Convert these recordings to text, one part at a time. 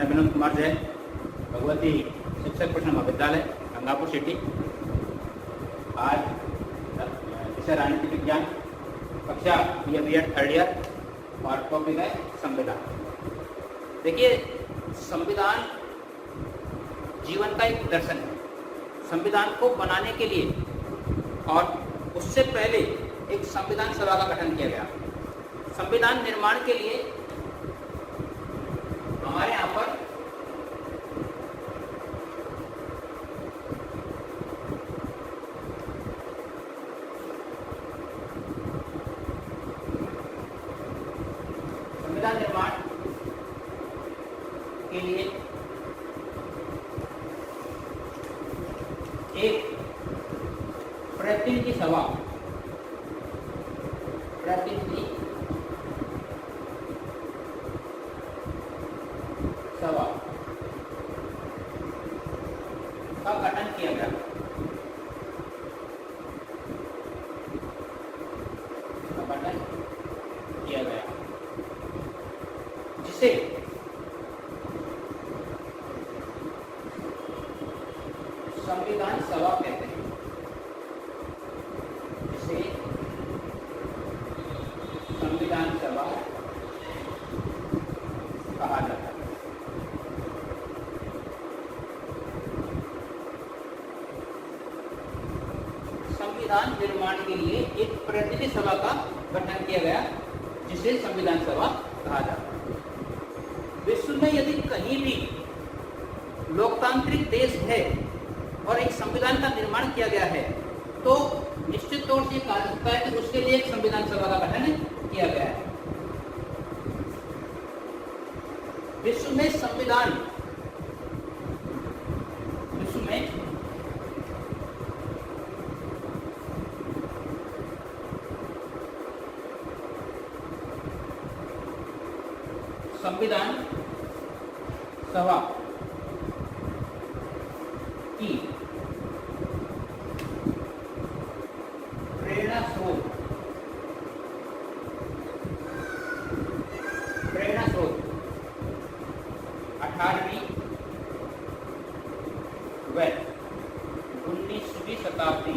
मैं विनोद कुमार जैन, भगवती शिक्षक प्रश्न महाविद्यालय गंगापुर सिटी। आज विषय राजनीतिक विज्ञान, कक्षा बी.एड थर्ड ईयर और टॉपिक है संविधान। देखिए, संविधान जीवन का एक दर्शन है। संविधान को बनाने के लिए और उससे पहले एक संविधान सभा का गठन किया गया। संविधान निर्माण के लिए हमारे यहाँ पर संविधान निर्माण के लिए एक प्रतिनिधि सभा का गठन किया गया। जिसे संविधान सभा कहते हैं। जिसे संविधान सभा कहा जाता है। संविधान निर्माण के लिए एक प्रतिनिधि सभा का गठन किया गया, जिसे संविधान सभा कहा जाता है। विश्व में यदि कहीं भी लोकतांत्रिक देश है और एक संविधान का निर्माण किया गया है, तो निश्चित तौर से कहा सकता है कि उसके लिए एक संविधान सभा का गठन किया गया है। विश्व में संविधान सभा की प्रेरणा स्रोत 18वीं व 19वीं शताब्दी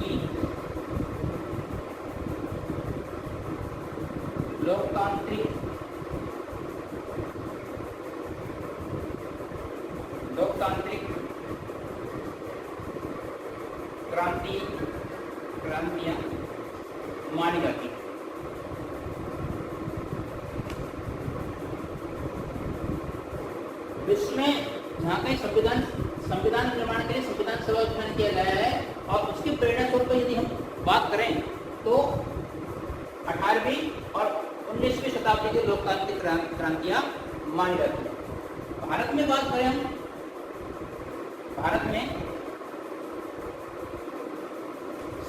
की लोकतांत्रिक क्रांतियां मानी जाती है। विश्व में जहाँ कहीं संविधान निर्माण के लिए संविधान सभा गठन किया गया है, और उसके प्रेरणा स्रोत पर यदि हम बात करें तो 18वीं और 19वीं शताब्दी की लोकतांत्रिक क्रांतियां मानी जाती है। भारत में बात करें हम, भारत में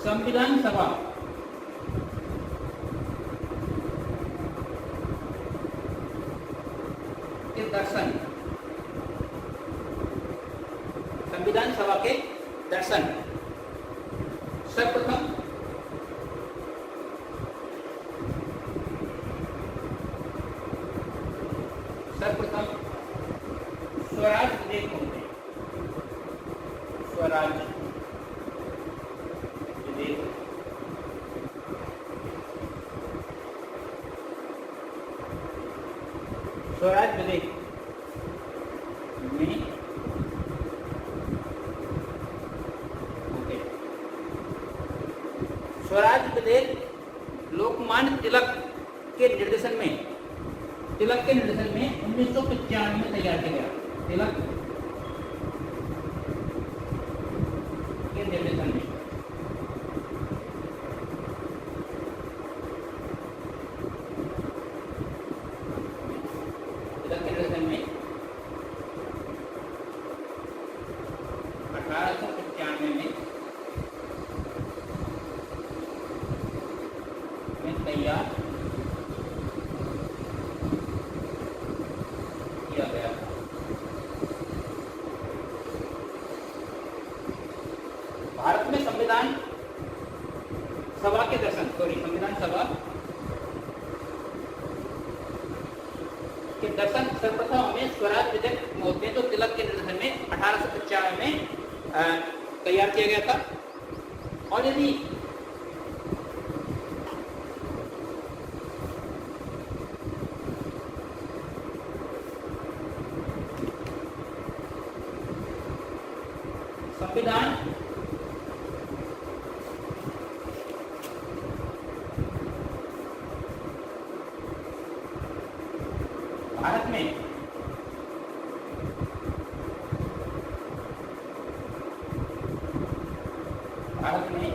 संविधान सभा के दर्शन, संविधान सभा के दर्शन सर्वप्रथम स्वराज विधेयक होते हैं। स्वराज विधेयक में स्वराज विधेयक लोकमान्य तिलक के निर्देशन में 1995 में तैयार किया गया। तिलक के निर्देशन में तैयार किया गया था। भारत में संविधान संविधान सभा के दर्शन सर्वप्रथम हमें स्वराज विधेयक मोहम्मद तो तिलक के निर्देशन में 1895 में तैयार किया गया था। और यदि संविधान भारत में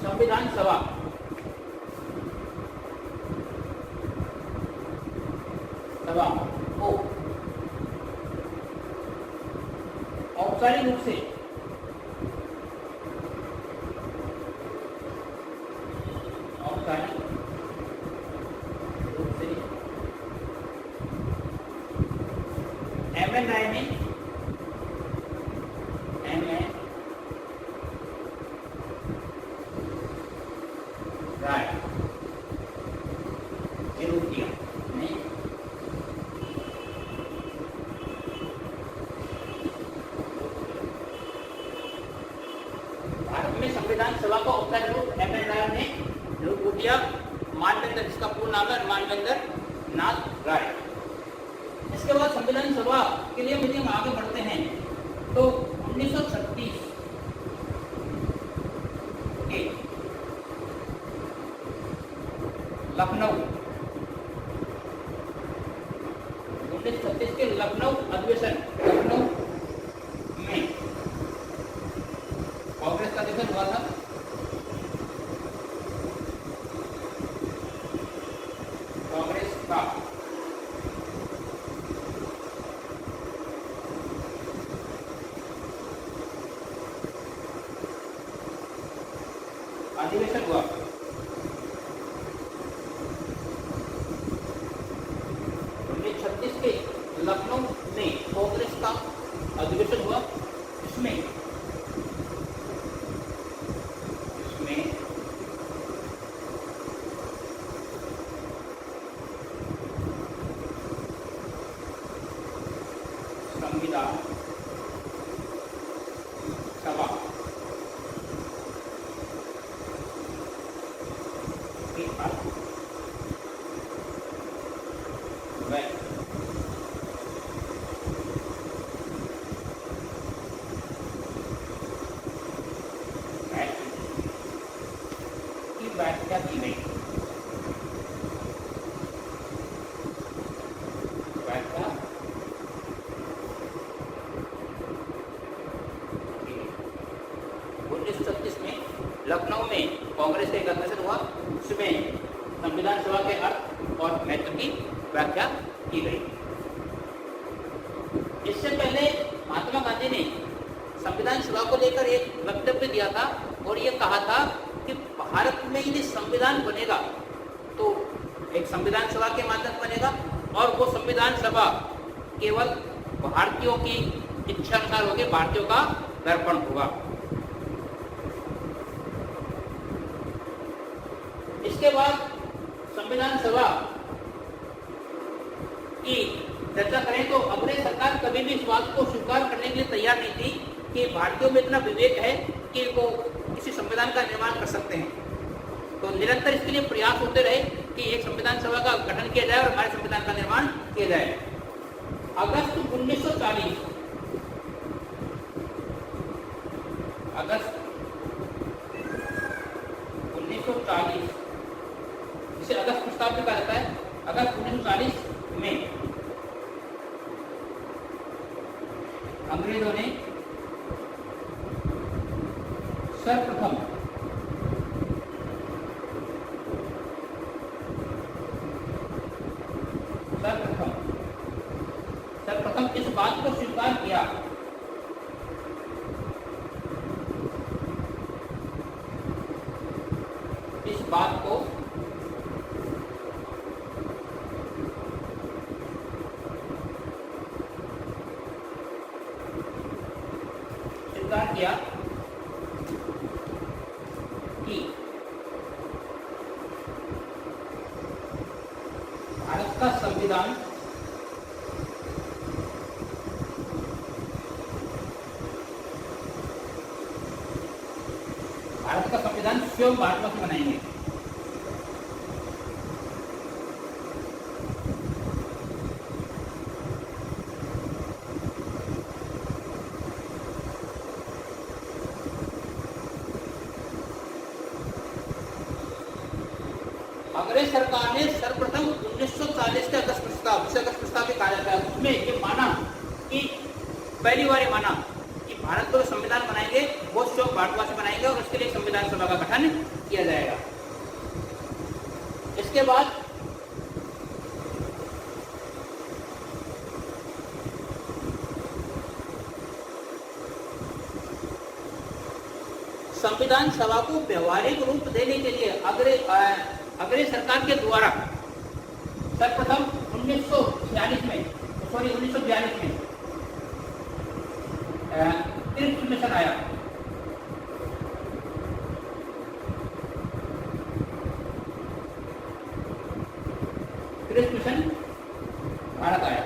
संविधान सभा को औपचारिक रूप से एमएन राय ने विरोध किया। भारत में संविधान सभा का औपचारिक रूप एमएन राय ने विरोध किया। मानवेंद्र, जिसका पूर्ण नाम है मानवेंद्र नाथ राय। इसके बाद संविधान सभा के लिए यदि हम आगे बढ़ते हैं तो 1936 के लखनऊ अधिवेशन में कांग्रेस का अधिवेशन हुआ था। कांग्रेस का अधिवेशन हुआ। के लखनऊ में कांग्रेस का अधिवेशन हुआ। इसमें संविधान सभा की व्याख्या की गई। व्याख्या 1936 में लखनऊ में कांग्रेस का एक अधिवेशन हुआ। उसमें संविधान सभा के अर्थ और महत्व की व्याख्या की गई। इससे पहले महात्मा गांधी ने संविधान सभा को लेकर एक वक्तव्य दिया था और ये कहा था कि भारत में यदि संविधान बनेगा तो एक संविधान सभा के माध्यम से बनेगा और वो संविधान सभा केवल भारतीयों की इच्छा अनुसार होगी, भारतीयों का दर्पण होगा। इसके बाद संविधान सभा की चर्चा करें तो अंग्रेज सरकार कभी भी इस बात को स्वीकार करने के लिए तैयार नहीं थी कि भारतीयों में इतना विवेक है कि वो किसी संविधान का निर्माण कर सकते हैं। तो निरंतर इसके लिए प्रयास होते रहे कि एक संविधान सभा का गठन किया जाए और हमारे संविधान का निर्माण किया जाए। अगस्त 1940 जिसे अगस्त प्रस्ताव भी कहा जाता है, अगस्त 1940 में अंग्रेजों ने सर्वप्रथम इस बात को स्वीकार किया स्वीकार किया कि भारत का संविधान स्वयं भारतवासी बनाएंगे। अंग्रेज सरकार ने सर्वप्रथम 1940 के अगस्त प्रस्ताव में कहा जाता है, उसमें ये माना कि पहली बार ये माना कि भारत को संविधान बनाएंगे वो स्वयं भारतवासी बनाएंगे और उसके लिए संविधान सभा का गठन किया जाएगा। इसके बाद संविधान सभा को व्यवहारिक रूप देने के लिए अंग्रेज सरकार के द्वारा सर्वप्रथम 1942 में क्रिप्स मिशन आया। क्रिप्स मिशन भारत आया।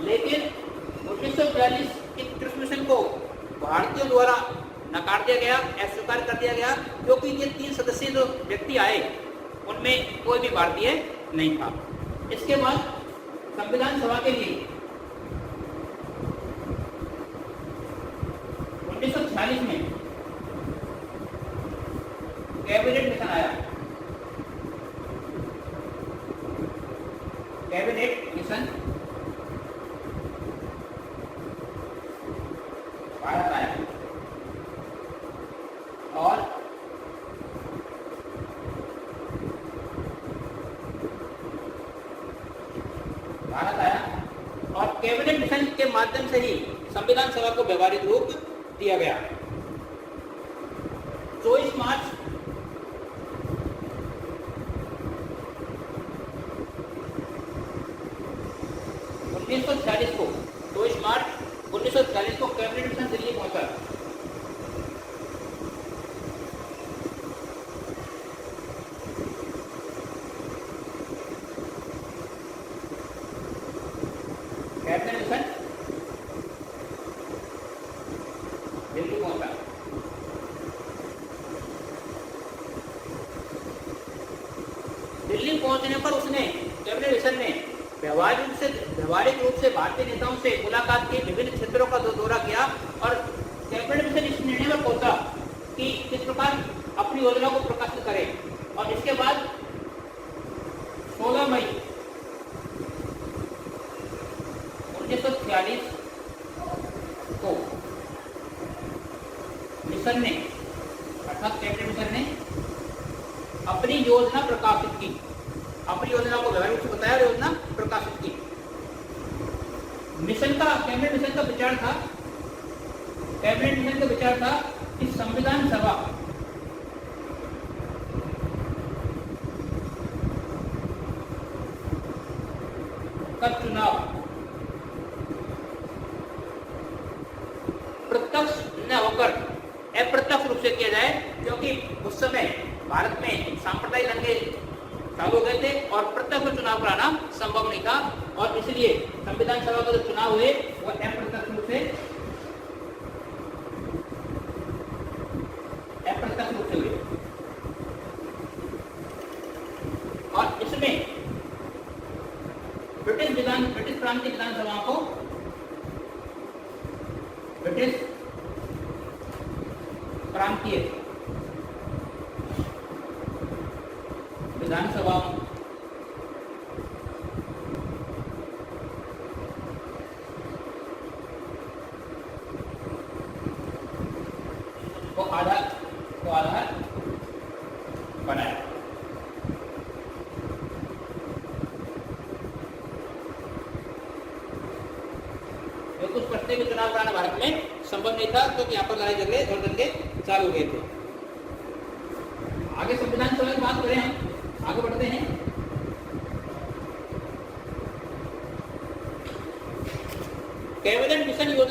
लेकिन 1942 के क्रिप्स मिशन को भारतीयों द्वारा नकार दिया गया, अस्वीकार कर दिया गया, क्योंकि ये 3 सदस्यीय जो व्यक्ति आए उनमें कोई भी भारतीय नहीं था। इसके बाद संविधान सभा के लिए 1946 में कैबिनेट मिशन आया। कैबिनेट मिशन भारत आया और कैबिनेट मिशन के माध्यम से ही संविधान सभा को व्यवहारिक रूप दिया गया। 24 मार्च 1940 को 24 मार्च 1940 को कैबिनेट मिशन दिल्ली पहुंचा। कैबिनेट मिशन दिल्ली पहुंचा। दिल्ली पहुंचने पर उसने कैबिनेट मिशन ने व्यवहारिक रूप से भारतीय नेताओं से मुलाकात की, विभिन्न क्षेत्रों का दौरा किया और कैबिनेट मिशन इस निर्णय में पहुंचा कि किस प्रकार अपनी योजना को प्रकाशित करे। और इसके बाद 16 मई 1946 को मिशन ने अर्थात कैबिनेट मिशन ने अपनी योजना प्रकाशित की, अपनी योजना को व्यवहारिक रूप से बताया, योजना प्रकाशित की। कैबिनेट मिशन का विचार था, कैबिनेट मिशन का विचार था कि संविधान सभा का चुनाव प्रत्यक्ष न होकर अप्रत्यक्ष रूप से किया जाए, क्योंकि उस समय भारत में सांप्रदायिक दंगे चालू हो गए थे और प्रत्यक्ष चुनाव कराना संभव नहीं था। और इसलिए संविधान सभा का जो चुनाव हुए वो अप्रत्यक्ष रूप से हुए। और इसमें ब्रिटिश प्रांतीय विधानसभा को ब्रिटिश प्रांतीय विधानसभा को आधार बनाया। कुछ प्रत्येक चुनाव कराना भारत में संभव नहीं था, क्योंकि यहाँ पर लड़ाई झगड़े और दंगे चालू हो गए थे। आगे संविधान सभा की बात करें, हम आगे बढ़ते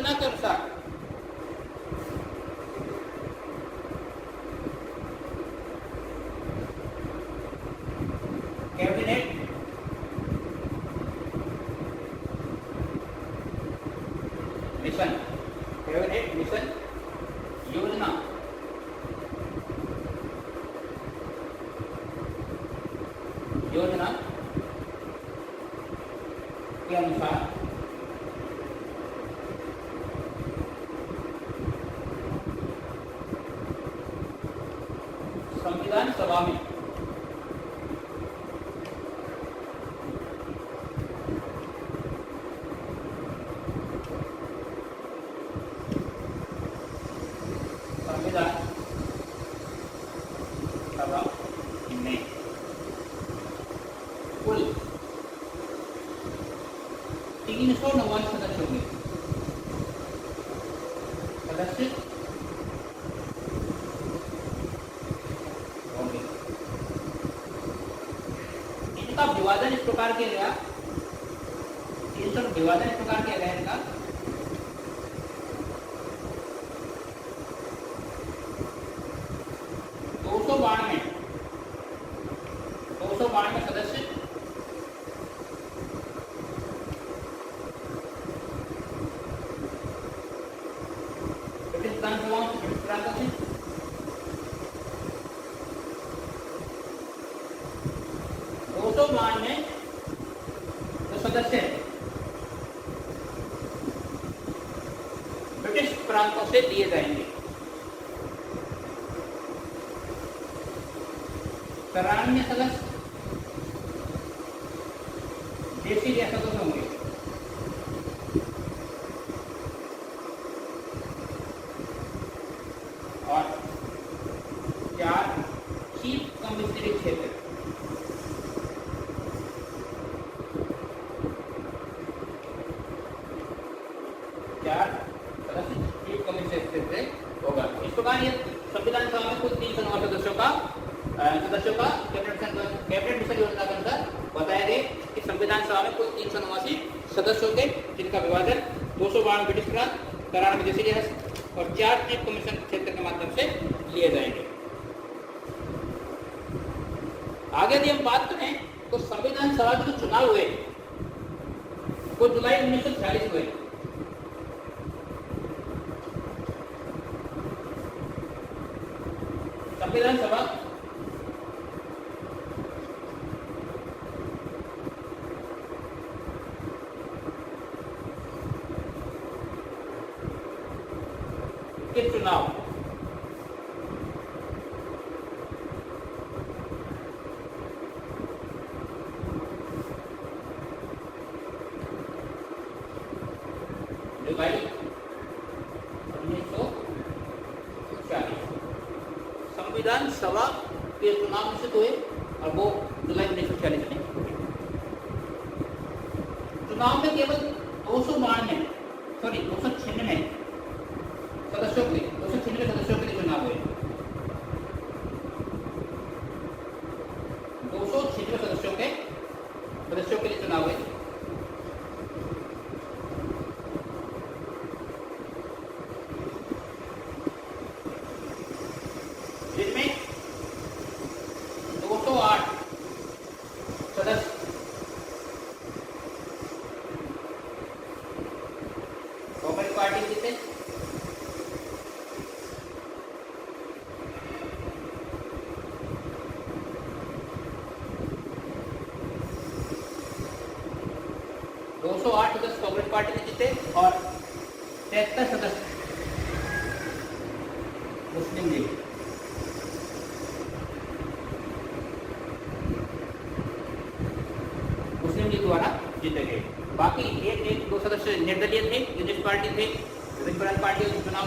योजना के अनुसार कैबिनेट मिशन योजना के अनुसार संविधान सभा में में कुल 349 सदस्य होंगे। इनका विभाजन इस प्रकार किया गया, विभाजन इस प्रकार किया गया इनका 292 सदस्य ब्रिटिश विधानसभाओं से ब्रिटिश प्रांतों से 292 जो सदस्य ब्रिटिश प्रांतों से लिए जाएंगे। 93 सदस्य देशी रियासतों से होंगे। और 4 चीफ कमिश्नरी क्षेत्र, 4 सदस्य चीफ कमिश्नरी क्षेत्र होगा। इस प्रकार ये संविधान सभा में कुल 309 सदस्यों का कैबिनेट मिशन योजना के अनुसार बताया गया कि संविधान सभा में कुल 389 सदस्य होंगे, जिनका विभाजन 292 ब्रिटिश प्रांत, 93 देशी रियासत और 4 चीफ कमीशन क्षेत्र के माध्यम से लिए जाएंगे। आगे यदि हम बात करें तो संविधान सभा के जो चुनाव हुए वो जुलाई 1946 हुए। संविधान सभा के चुनाव जुलाई 1940 संविधान सभा के चुनाव निश्चित हुए और वो जुलाई 1940 में। चुनाव में केवल 296 सदस्यों के 296 सदस्यों के लिए चुनाव हुए। 296 सदस्यों के लिए चुनाव हुए। जिनमें 208 सदस्य कांग्रेस पार्टी के थे, 208 सदस्य कांग्रेस पार्टी ने जीते और 73 सदस्य मुस्लिम लीग द्वारा जीते गए। बाकी एक दो सदस्य निर्दलीय थे, यूनिस्ट पार्टी थे, विभिन्न पार्टी चुनाव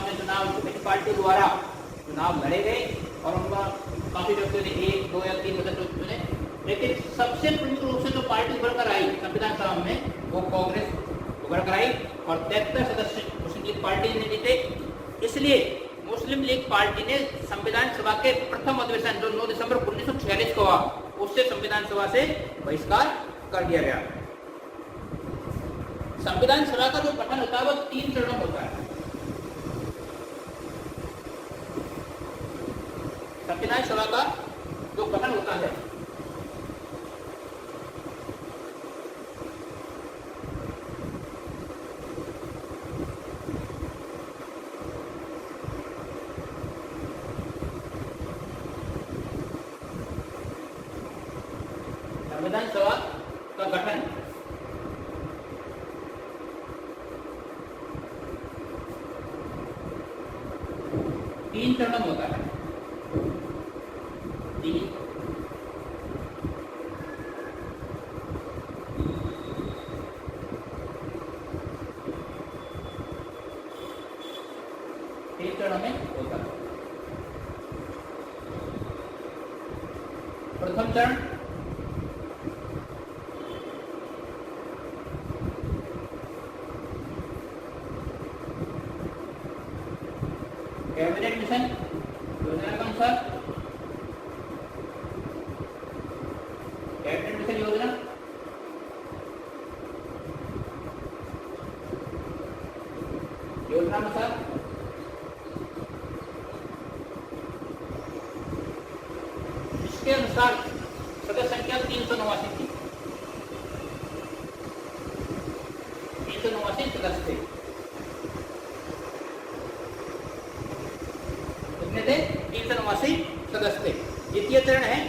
पार्टी द्वारा चुनाव लड़े गए और उनका काफी व्यक्तियों ने 1, 2 या 3 सदस्य चुने। लेकिन सबसे प्रमुख रूप से जो पार्टी उभर कर आई संविधान सभा में वो कांग्रेस उभर कर आई और 73 सदस्य मुस्लिम लीग पार्टी ने जीते। इसलिए मुस्लिम लीग पार्टी ने संविधान सभा के प्रथम अधिवेशन जो 9 दिसंबर 1946 को हुआ उससे संविधान सभा से बहिष्कार कर दिया गया। संविधान सभा का जो गठन होता है वो 3 चरणों में होता है। संविधान सभा का जो गठन होता है संविधान सभा का गठन तीन चरणों में होता है। तीन चरणों में होता है। प्रथम चरण कैबिनेट मिशन योजना के अनुसार, कैबिनेट मिशन योजना अनुसार इसके अनुसार सदस्य संख्या 389 थी। 389 सदस्य थे। कितने थे? 389 सदस्य थे। द्वितीय चरण है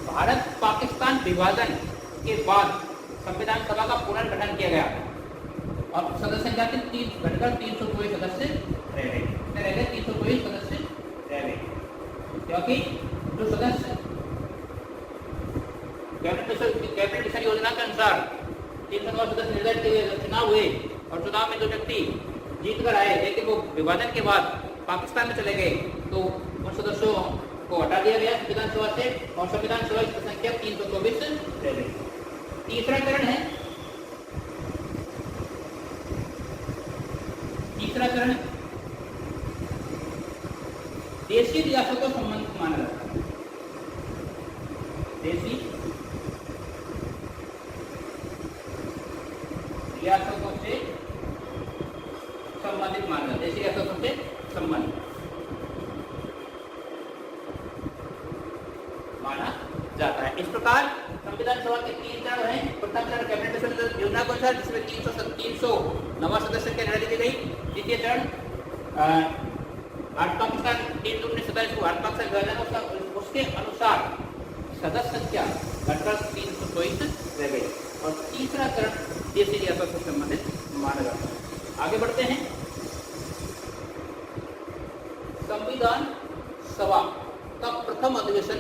भारत पाकिस्तान विभाजन के बाद संविधान सभा का पुनर्गठन किया गया और सदस्य संख्या के 3 घटकर 324 सदस्य रह गए। 324 सदस्य रह गए क्योंकि जो सदस्य कैबिनेट मिशन योजना के अनुसार 309 सदस्य निर्धारित किए गए, चुनाव हुए और चुनाव में जो व्यक्ति जीत कर आए लेकिन वो विभाजन के बाद पाकिस्तान में चले गए तो उन सदस्यों को हटा दिया गया संविधान सभा से और संविधान सभा की संख्या 324 रह गई। तीसरा चरण देशी रियासतों को संबंधित माना जाता है। देशी रियासतों से संबंधित माना जाता है। देशी रियासतों से संबंधित माना जाता है। इस प्रकार संविधान सभा के 3 चरण हैं। प्रथम चरण कैबिनेट मिशन योजना के अनुसार जिसमें 309 सदस्य की निर्णय दी गई। द्वितीय चरण भारत पाकिस्तान 327 को भारत पाकिस्तान विभाजन उसके अनुसार सदस्य संख्या घटकर 324 रह गई और तीसरा चरण देशी रियासतों से संबंधित माना जाता है। आगे बढ़ते हैं। संविधान सभा का प्रथम अधिवेशन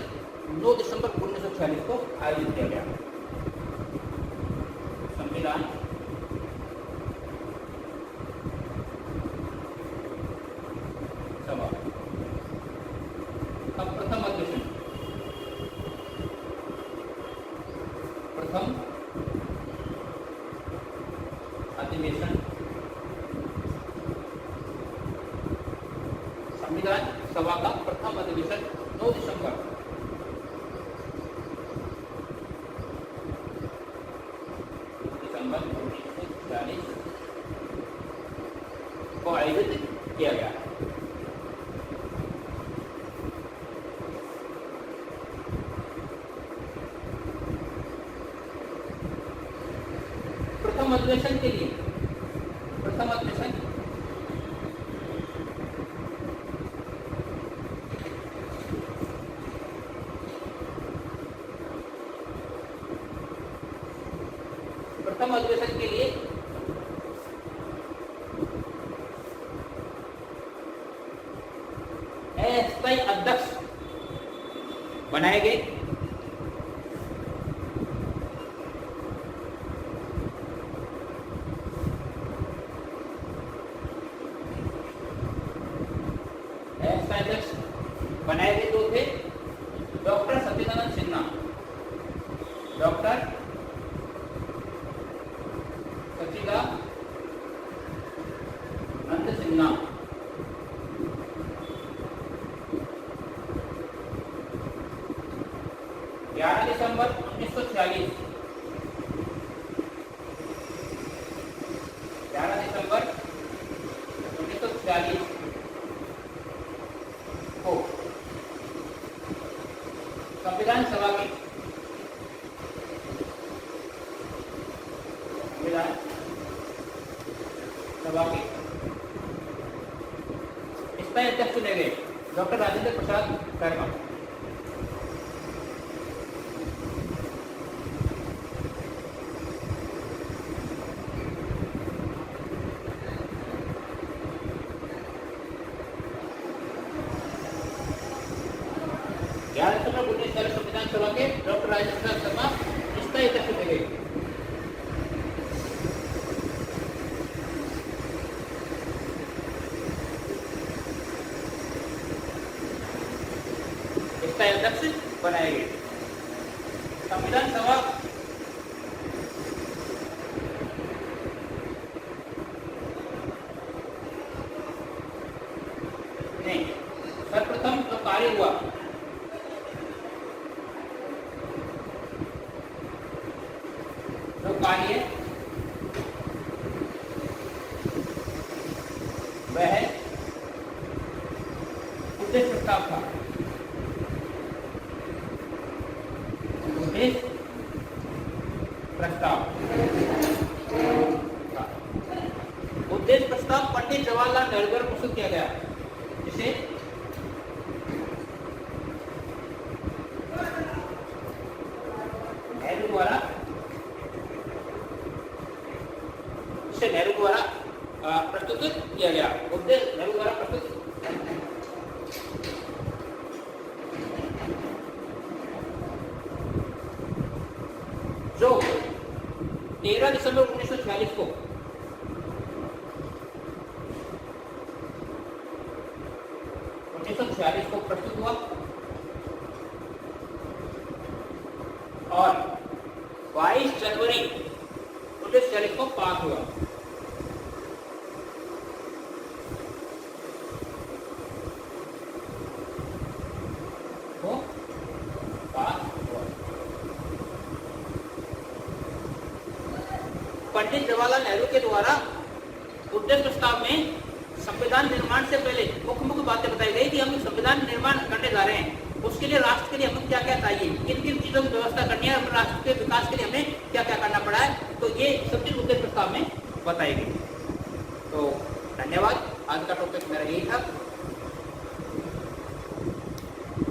9 दिसंबर 1946 को आयोजित किया गया। संविधान सभा का प्रथम अधिवेशन संविधान सभा का प्रथम अधिवेशन 9 दिसंबर 1946 को आयोजित किया गया। प्रथम अधिवेशन के लिए प्रथम अधिवेशन के लिए अस्थायी अध्यक्ष बनाए गए। अध्यक्ष बनाए गए 2 थे, डॉक्टर सत्यनारायण सिन्हा, डॉक्टर सच्चिदानंद सिन्हा सभा के स्थायी अध्यक्ष चुने गए डॉक्टर राजेंद्र प्रसाद शर्मा। संविधान सभा के डॉक्टर राजेंद्र प्रसाद शर्मा स्थायी अध्यक्ष चुने गए। स्थायी अध्यक्ष बनाए गए। संविधान सभा में सर्वप्रथम जो कार्य हुआ वह है उद्देश्य प्रस्ताव था। उद्देश्य प्रस्ताव उद्देश्य प्रस्ताव पंडित जवाहरलाल नेहरू द्वारा प्रस्तुत किया गया, जिसे नेहरू द्वारा प्रस्तुत किया गया। उद्देश्य नेहरू द्वारा प्रस्तुत जो 13 दिसंबर 1946 को प्रस्तुत हुआ और 22 जनवरी 1946 को पास हुआ। पंडित जवाहरलाल नेहरू के द्वारा उद्देश्य प्रस्ताव में संविधान निर्माण से पहले मुख्य मुख्य बातें बताई गई कि हम संविधान निर्माण करने जा रहे हैं, उसके लिए राष्ट्र के लिए हमें क्या क्या चाहिए, किन किन चीजों की व्यवस्था करनी है, और राष्ट्र के विकास के लिए हमें क्या क्या करना पड़ा है, तो ये सब चीज उद्देश्य प्रस्ताव में बताई गई। तो धन्यवाद, आज का टॉपिक मेरा यही था।